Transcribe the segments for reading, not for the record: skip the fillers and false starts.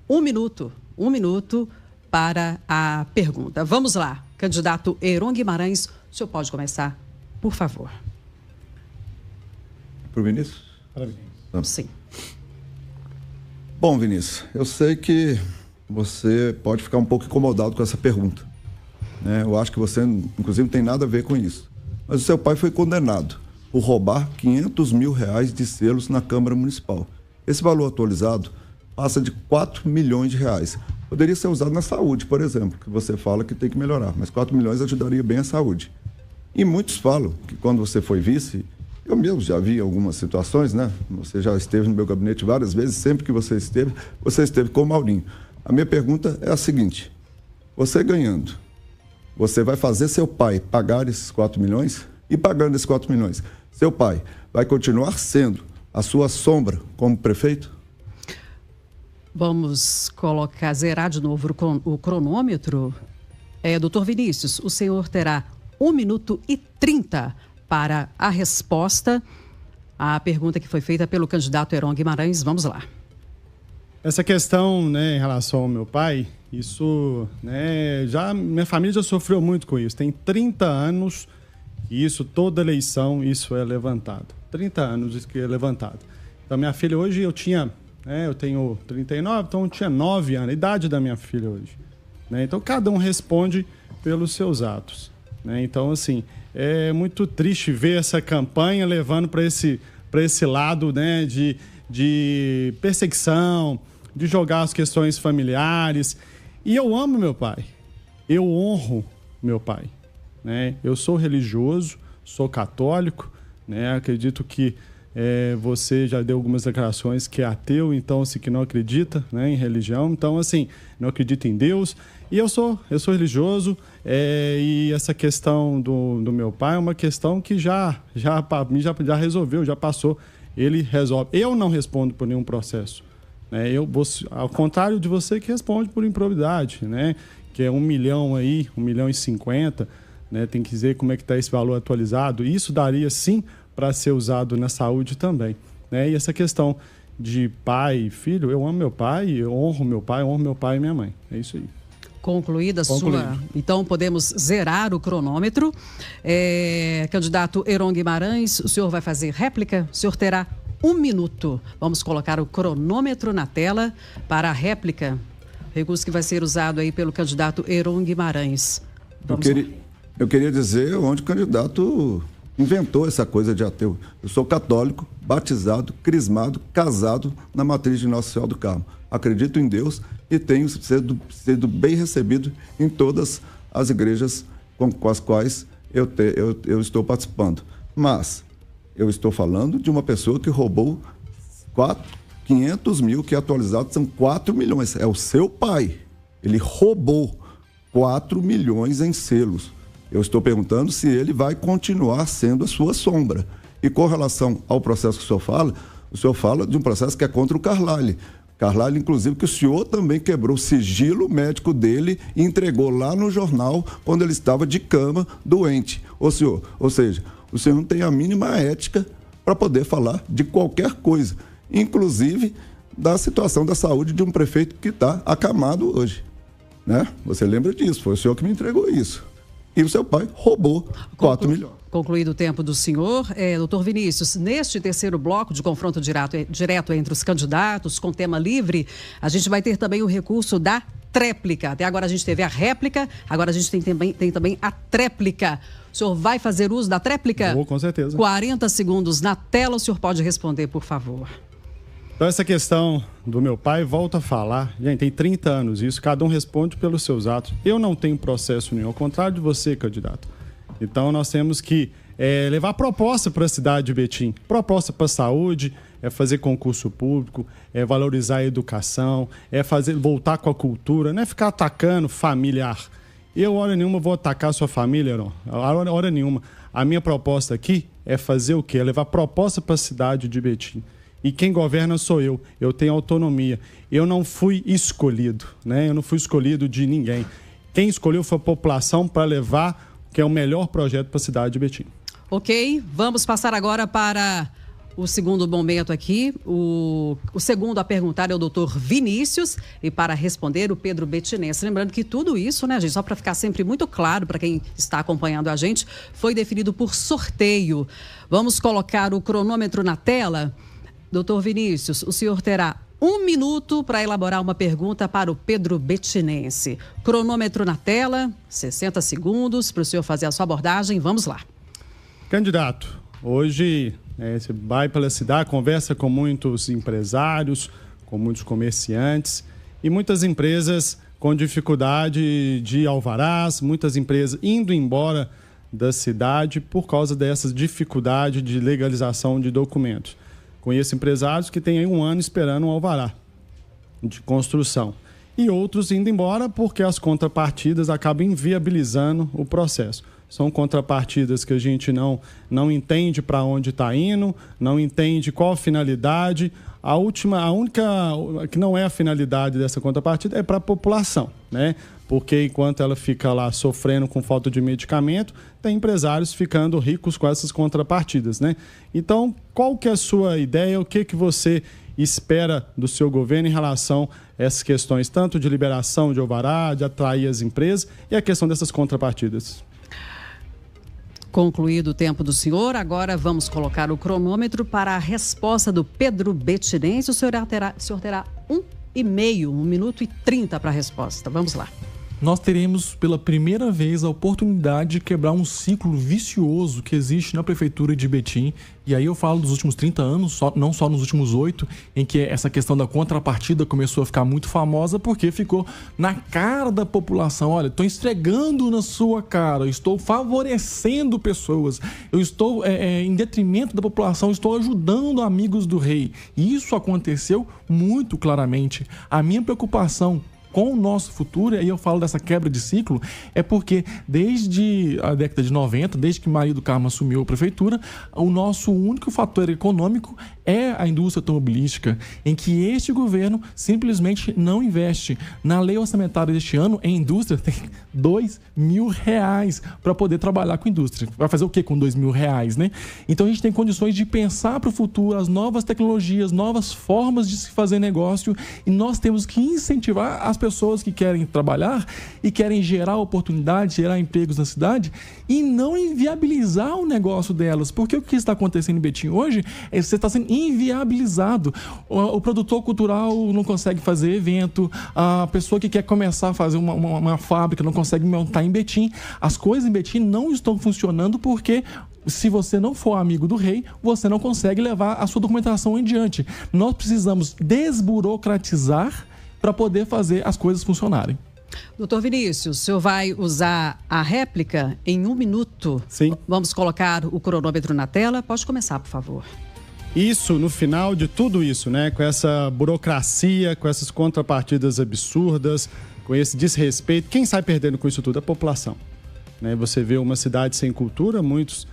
1 minuto. 1 minuto para a pergunta. Vamos lá, candidato Heron Guimarães, o senhor pode começar, por favor. Para o Vinícius? Para Vinícius. Sim. Bom, Vinícius, eu sei que você pode ficar um pouco incomodado com essa pergunta, né? Eu acho que você, inclusive, não tem nada a ver com isso. Mas o seu pai foi condenado por roubar R$500 mil de selos na Câmara Municipal. Esse valor atualizado passa de R$4 milhões. Poderia ser usado na saúde, por exemplo, que você fala que tem que melhorar, mas R$4 milhões ajudaria bem a saúde. E muitos falam que quando você foi vice, eu mesmo já vi algumas situações, né? Você já esteve no meu gabinete várias vezes, sempre que você esteve com o Maurinho. A minha pergunta é a seguinte: você ganhando, você vai fazer seu pai pagar esses R$4 milhões? E pagando esses R$4 milhões, seu pai vai continuar sendo a sua sombra como prefeito? Vamos zerar de novo o cronômetro. Doutor Vinícius, o senhor terá 1 minuto e 30 para a resposta à pergunta que foi feita pelo candidato Heron Guimarães. Vamos lá. Essa questão, né, em relação ao meu pai, isso, né, minha família já sofreu muito com isso. Tem 30 anos e isso, toda eleição, isso é levantado. 30 anos isso que é levantado. Então, minha filha hoje, eu tenho 39, então eu tinha 9 anos, a idade da minha filha hoje, né? Então, cada um responde pelos seus atos, né? Então, assim, é muito triste ver essa campanha levando para esse lado, né, de perseguição, de jogar as questões familiares. E eu amo meu pai, eu honro meu pai, né? Eu sou religioso, sou católico, né? Acredito que você já deu algumas declarações que é ateu, então, assim, que não acredita, né, em religião. Então, assim, não acredita em Deus. E eu sou religioso, e essa questão do meu pai é uma questão que já resolveu, já passou. Ele resolve. Eu não respondo por nenhum processo, né? Ao contrário de você que responde por improbidade, né? Que é 1 milhão aí, 1,50 milhão, né? Tem que dizer como é que está esse valor atualizado. Isso daria, sim, para ser usado na saúde também, né? E essa questão de pai e filho, eu amo meu pai, eu honro meu pai e minha mãe. É isso aí. Concluída a sua... Então, podemos zerar o cronômetro. Candidato Heron Guimarães, o senhor vai fazer réplica? O senhor terá 1 minuto. Vamos colocar o cronômetro na tela para a réplica. Recurso que vai ser usado aí pelo candidato Heron Guimarães. Eu queria dizer onde o candidato inventou essa coisa de ateu. Eu sou católico, batizado, crismado, casado na matriz de Nossa Senhora do Carmo. Acredito em Deus e tenho sido bem recebido em todas as igrejas com as quais eu estou participando. Mas eu estou falando de uma pessoa que roubou 500 mil, que atualizado são 4 milhões. É o seu pai. Ele roubou 4 milhões em selos. Eu estou perguntando se ele vai continuar sendo a sua sombra. E com relação ao processo que o senhor fala de um processo que é contra o Carlyle. Carlyle, inclusive, que o senhor também quebrou o sigilo médico dele e entregou lá no jornal quando ele estava de cama, doente. Ou seja, o senhor não tem a mínima ética para poder falar de qualquer coisa, inclusive da situação da saúde de um prefeito que está acamado hoje, né? Você lembra disso, foi o senhor que me entregou isso. E o seu pai roubou 4 milhões. Concluído o tempo do senhor, doutor Vinícius, neste terceiro bloco de confronto direto entre os candidatos com tema livre, a gente vai ter também o recurso da tréplica. Até agora a gente teve a réplica, agora a gente tem também a tréplica. O senhor vai fazer uso da tréplica? Vou, com certeza. 40 segundos na tela, o senhor pode responder, por favor. Então, essa questão do meu pai, volto a falar, gente, tem 30 anos isso, cada um responde pelos seus atos. Eu não tenho processo nenhum, ao contrário de você, candidato. Então, nós temos que levar proposta para a cidade de Betim. Proposta para a saúde, fazer concurso público, valorizar a educação, voltar com a cultura, não é ficar atacando familiar. Eu, hora nenhuma, vou atacar a sua família, não. Hora nenhuma. A minha proposta aqui é fazer o quê? É levar proposta para a cidade de Betim. E quem governa sou eu. Eu tenho autonomia. Eu não fui escolhido, né? Eu não fui escolhido de ninguém. Quem escolheu foi a população para levar, que é o melhor projeto para a cidade de Betim. Ok, vamos passar agora para o segundo momento aqui. O segundo a perguntar é o doutor Vinícius e para responder o Pedro Bettinense. Lembrando que tudo isso, né, gente, só para ficar sempre muito claro para quem está acompanhando a gente, foi definido por sorteio. Vamos colocar o cronômetro na tela. Doutor Vinícius, o senhor terá 1 minuto para elaborar uma pergunta para o Pedro Bettinense. Cronômetro na tela, 60 segundos para o senhor fazer a sua abordagem. Vamos lá. Candidato, hoje você vai pela cidade, conversa com muitos empresários, com muitos comerciantes e muitas empresas com dificuldade de alvarás, muitas empresas indo embora da cidade por causa dessa dificuldade de legalização de documentos. Conheço empresários que têm aí 1 ano esperando um alvará de construção. E outros indo embora porque as contrapartidas acabam inviabilizando o processo. São contrapartidas que a gente não entende para onde está indo, não entende qual a finalidade. A única que não é a finalidade dessa contrapartida é para a população, né? Porque enquanto ela fica lá sofrendo com falta de medicamento, tem empresários ficando ricos com essas contrapartidas, né? Então, qual que é a sua ideia? O que você espera do seu governo em relação a essas questões, tanto de liberação de alvará, de atrair as empresas e a questão dessas contrapartidas? Concluído o tempo do senhor, agora vamos colocar o cronômetro para a resposta do Pedro Bettinense. O senhor terá 1 minuto e 30 para a resposta. Vamos lá. Nós teremos pela primeira vez a oportunidade de quebrar um ciclo vicioso que existe na Prefeitura de Betim. E aí eu falo dos últimos 30 anos, não só nos últimos 8, em que essa questão da contrapartida começou a ficar muito famosa porque ficou na cara da população. Olha, estou esfregando na sua cara, estou favorecendo pessoas, eu estou em detrimento da população, estou ajudando amigos do rei. E isso aconteceu muito claramente. A minha preocupação com o nosso futuro, e aí eu falo dessa quebra de ciclo, é porque desde a década de 90, desde que Maria do Carmo assumiu a prefeitura, o nosso único fator econômico é a indústria automobilística, em que este governo simplesmente não investe. Na lei orçamentária deste ano, em indústria, tem R$2.000 para poder trabalhar com indústria. Vai fazer o quê com R$2.000, né? Então a gente tem condições de pensar para o futuro, as novas tecnologias, novas formas de se fazer negócio, e nós temos que incentivar as pessoas que querem trabalhar e querem gerar oportunidades, gerar empregos na cidade e não inviabilizar o negócio delas. Porque o que está acontecendo em Betim hoje é que você está sendo inviabilizado. O produtor cultural não consegue fazer evento, a pessoa que quer começar a fazer uma fábrica não consegue montar em Betim. As coisas em Betim não estão funcionando porque se você não for amigo do rei, você não consegue levar a sua documentação em diante. Nós precisamos desburocratizar para poder fazer as coisas funcionarem. Doutor Vinícius, o senhor vai usar a réplica em 1 minuto? Sim. Vamos colocar o cronômetro na tela. Pode começar, por favor. Isso, no final de tudo isso, né? Com essa burocracia, com essas contrapartidas absurdas, com esse desrespeito, quem sai perdendo com isso tudo? A população. Né? Você vê uma cidade sem cultura, muitos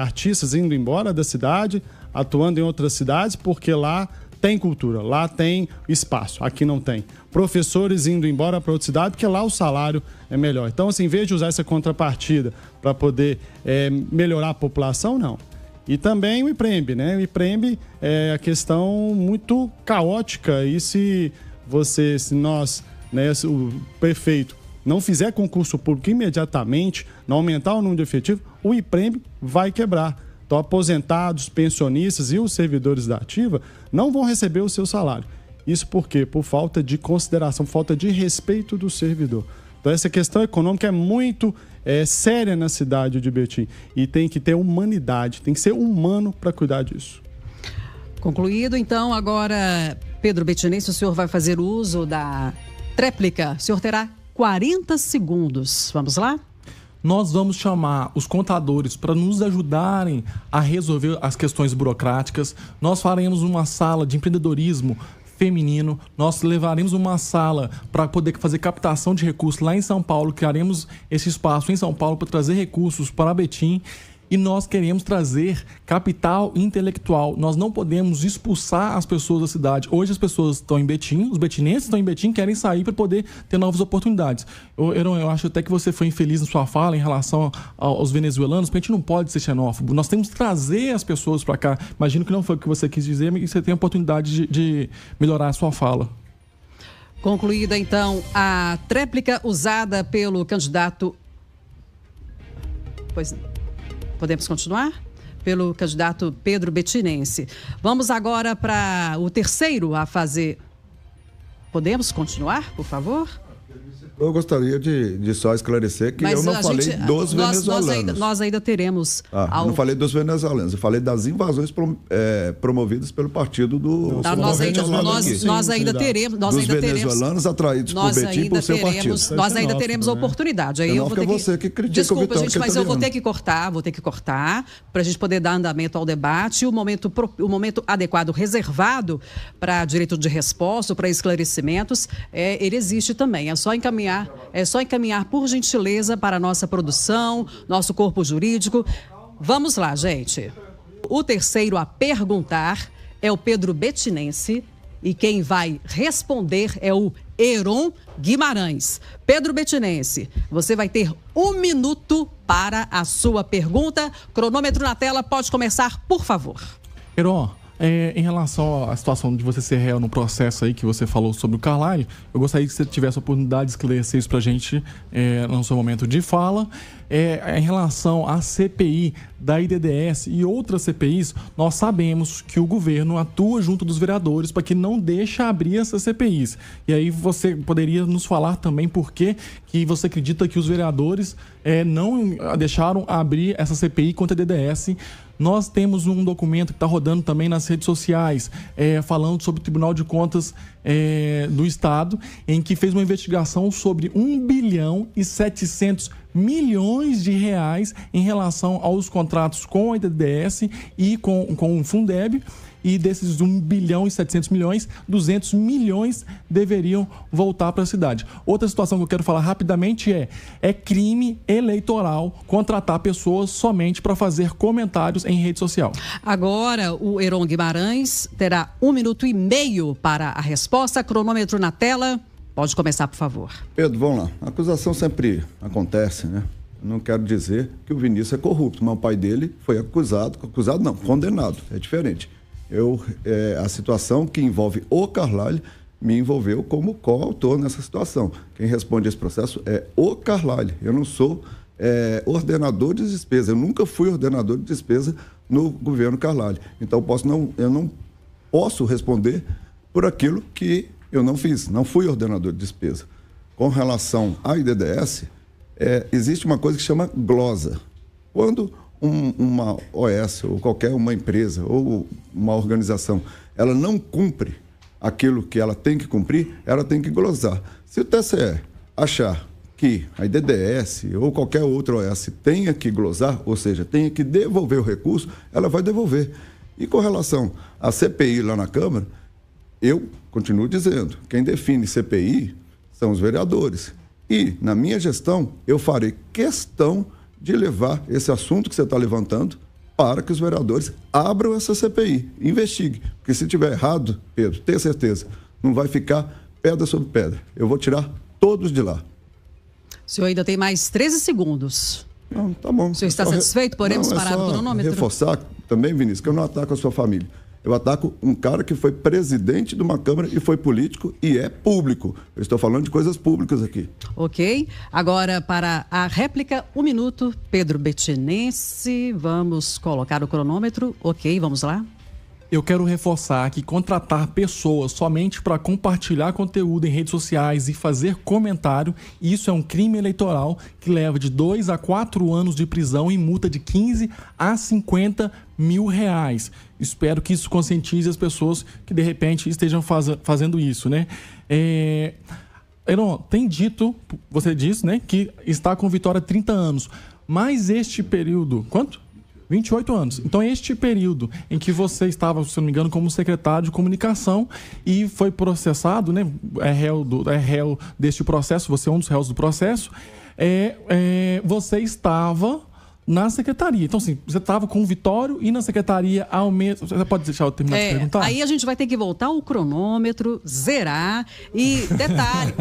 artistas indo embora da cidade, atuando em outras cidades, porque lá tem cultura, lá tem espaço, aqui não tem. Professores indo embora para outra cidade, porque lá o salário é melhor. Então, assim, em vez de usar essa contrapartida para poder melhorar a população, não. E também o IPREMB, né? O IPREMB é a questão muito caótica e se nós, né, o prefeito não fizer concurso público imediatamente, não aumentar o número de efetivo, o IPREMB vai quebrar. Então, aposentados, pensionistas e os servidores da ativa não vão receber o seu salário. Isso por quê? Por falta de consideração, falta de respeito do servidor. Então, essa questão econômica é muito séria na cidade de Betim e tem que ter humanidade, tem que ser humano para cuidar disso. Concluído, então, agora, Pedro Bettinense, o senhor vai fazer uso da tréplica. O senhor terá 40 segundos. Vamos lá? Nós vamos chamar os contadores para nos ajudarem a resolver as questões burocráticas. Nós faremos uma sala de empreendedorismo feminino. Nós levaremos uma sala para poder fazer captação de recursos lá em São Paulo. Criaremos esse espaço em São Paulo para trazer recursos para Betim. e nós queremos trazer capital intelectual. Nós não podemos expulsar as pessoas da cidade. Hoje as pessoas estão em Betim, os betinenses estão em Betim, querem sair para poder ter novas oportunidades. Eu acho até que você foi infeliz na sua fala em relação aos venezuelanos, porque a gente não pode ser xenófobo. Nós temos que trazer as pessoas para cá. Imagino que não foi o que você quis dizer, mas você tem a oportunidade de melhorar a sua fala. Concluída, então, a tréplica usada pelo candidato... Pois, podemos continuar? Pelo candidato Pedro Betinense. Vamos agora para o terceiro a fazer... Podemos continuar, por favor? Eu gostaria de só esclarecer que eu não falei dos venezuelanos. Nós ainda teremos... Eu não falei dos venezuelanos, eu falei das invasões promovidas pelo partido do... Nós ainda teremos... Dos venezuelanos atraídos por Betim por seu partido. Nós ainda teremos a oportunidade. Aí eu vou ter você que critica. Desculpa, gente, mas eu vou ter que cortar para a gente poder dar andamento ao debate. O momento adequado, reservado para direito de resposta, para esclarecimentos, ele existe também. É só encaminhar por gentileza para a nossa produção, nosso corpo jurídico. Vamos lá, gente. O terceiro a perguntar é o Pedro Betinense e quem vai responder é o Heron Guimarães. Pedro Betinense, você vai ter 1 minuto para a sua pergunta. Cronômetro na tela, pode começar, por favor. Heron, em relação à situação de você ser réu no processo aí que você falou sobre o Carlyle, eu gostaria que você tivesse a oportunidade de esclarecer isso para a gente no seu momento de fala. Em relação à CPI da IDDS e outras CPIs, nós sabemos que o governo atua junto dos vereadores para que não deixe abrir essas CPIs. E aí você poderia nos falar também por que você acredita que os vereadores não deixaram abrir essa CPI contra a IDDS. Nós temos um documento que está rodando também nas redes sociais, falando sobre o Tribunal de Contas do Estado, em que fez uma investigação sobre 1 bilhão e 700 milhões de reais em relação aos contratos com a IDDS e com o Fundeb. E desses 1 bilhão e 700 milhões, 200 milhões deveriam voltar para a cidade. Outra situação que eu quero falar rapidamente é crime eleitoral contratar pessoas somente para fazer comentários em rede social. Agora, o Heron Guimarães terá 1 minuto e meio para a resposta. Cronômetro na tela. Pode começar, por favor. Pedro, vamos lá. A acusação sempre acontece, né? Não quero dizer que o Vinícius é corrupto, mas o pai dele foi condenado. É diferente. A situação que envolve o Carlyle me envolveu como coautor nessa situação. Quem responde esse processo é o Carlyle. Eu não sou ordenador de despesa. Eu nunca fui ordenador de despesa no governo Carlyle. Então eu não posso responder por aquilo que eu não fiz. Não fui ordenador de despesa. Com relação à IDDS, existe uma coisa que chama glosa. Quando uma OS ou qualquer uma empresa ou uma organização, ela não cumpre aquilo que ela tem que cumprir, ela tem que glosar. Se o TCE achar que a IDDS ou qualquer outra OS tenha que glosar, ou seja, tenha que devolver o recurso, ela vai devolver. E com relação à CPI lá na Câmara, eu continuo dizendo, quem define CPI são os vereadores. E, na minha gestão, eu farei questão de levar esse assunto que você está levantando para que os vereadores abram essa CPI, investiguem. Porque se tiver errado, Pedro, tenha certeza, não vai ficar pedra sobre pedra. Eu vou tirar todos de lá. O senhor ainda tem mais 13 segundos. Não, tá bom. O senhor está satisfeito? Podemos parar o cronômetro? Reforçar também, Vinícius, que eu não ataco a sua família. Eu ataco um cara que foi presidente de uma Câmara e foi político e é público. Eu estou falando de coisas públicas aqui. Ok. Agora, para a réplica, 1 minuto. Pedro Betinense, vamos colocar o cronômetro. Ok, vamos lá. Eu quero reforçar que contratar pessoas somente para compartilhar conteúdo em redes sociais e fazer comentário, isso é um crime eleitoral que leva de 2 a 4 anos de prisão e multa de 15 a 50 mil reais. Espero que isso conscientize as pessoas que de repente estejam fazendo isso, né? Heron, você disse, né, que está com Vitória há 30 anos, mas este período, quanto? 28 anos. Então, este período em que você estava, se não me engano, como secretário de comunicação e foi processado, né? É réu deste processo, você é um dos réus do processo. Você estava na secretaria. Então, assim, você estava com o Vitório e na secretaria ao mesmo... Você pode deixar eu terminar de perguntar? Aí a gente vai ter que voltar o cronômetro, zerar e... Detalhe...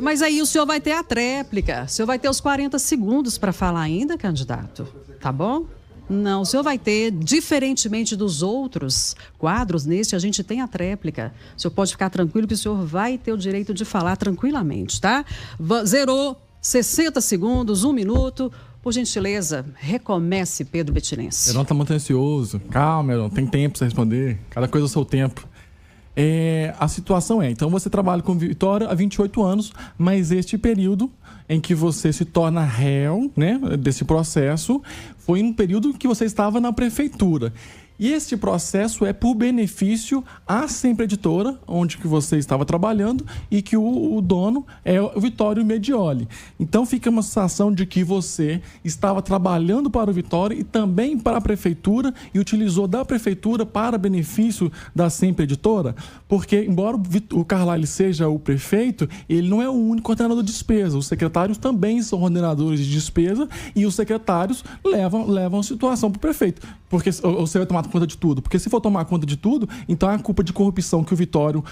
mas aí o senhor vai ter a tréplica, o senhor vai ter os 40 segundos para falar ainda, candidato, tá bom? Não, o senhor vai ter, diferentemente dos outros quadros, nesse a gente tem a tréplica. O senhor pode ficar tranquilo que o senhor vai ter o direito de falar tranquilamente, tá? Zerou 60 segundos, 1 minuto. Por gentileza, recomece, Pedro Betinense. Heron tá muito ansioso. Calma, Heron, tem tempo para responder. Cada coisa ao seu tempo. A situação então você trabalha com Vitória há 28 anos, mas este período em que você se torna réu, né, desse processo, foi um período que você estava na prefeitura. E este processo é por benefício à Sempre Editora, onde que você estava trabalhando e que o dono é o Vitório Medioli. Então fica uma sensação de que você estava trabalhando para o Vitório e também para a prefeitura e utilizou da prefeitura para benefício da Sempre Editora, porque embora o Carlyle seja o prefeito, ele não é o único coordenador de despesa. Os secretários também são coordenadores de despesa e os secretários levam a situação para o prefeito. Porque você vai tomar conta de tudo. Porque se for tomar conta de tudo, então é a culpa de corrupção que o Vitório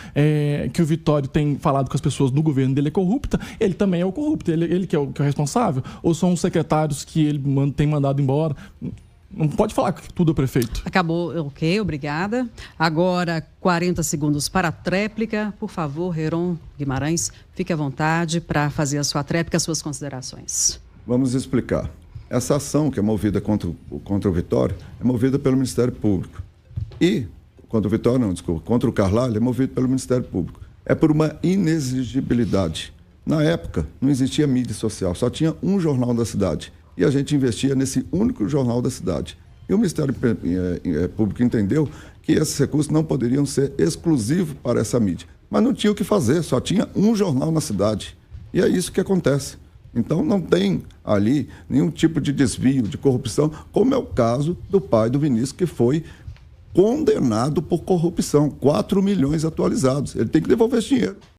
tem falado com as pessoas no governo dele é corrupta, ele também é o corrupto, ele que é o responsável? Ou são os secretários que ele tem mandado embora? Não pode falar que tudo é prefeito. Acabou, ok, obrigada. Agora, 40 segundos para a tréplica. Por favor, Heron Guimarães, fique à vontade para fazer a sua tréplica, as suas considerações. Vamos explicar. Essa ação que é movida contra o Vitório é movida pelo Ministério Público. E, contra o Carlyle é movido pelo Ministério Público. É por uma inexigibilidade. Na época, não existia mídia social, só tinha um jornal da cidade. E a gente investia nesse único jornal da cidade. E o Ministério Público entendeu que esses recursos não poderiam ser exclusivos para essa mídia. Mas não tinha o que fazer, só tinha um jornal na cidade. E é isso que acontece. Então não tem ali nenhum tipo de desvio, de corrupção, como é o caso do pai do Vinícius, que foi condenado por corrupção, 4 milhões atualizados. Ele tem que devolver esse dinheiro.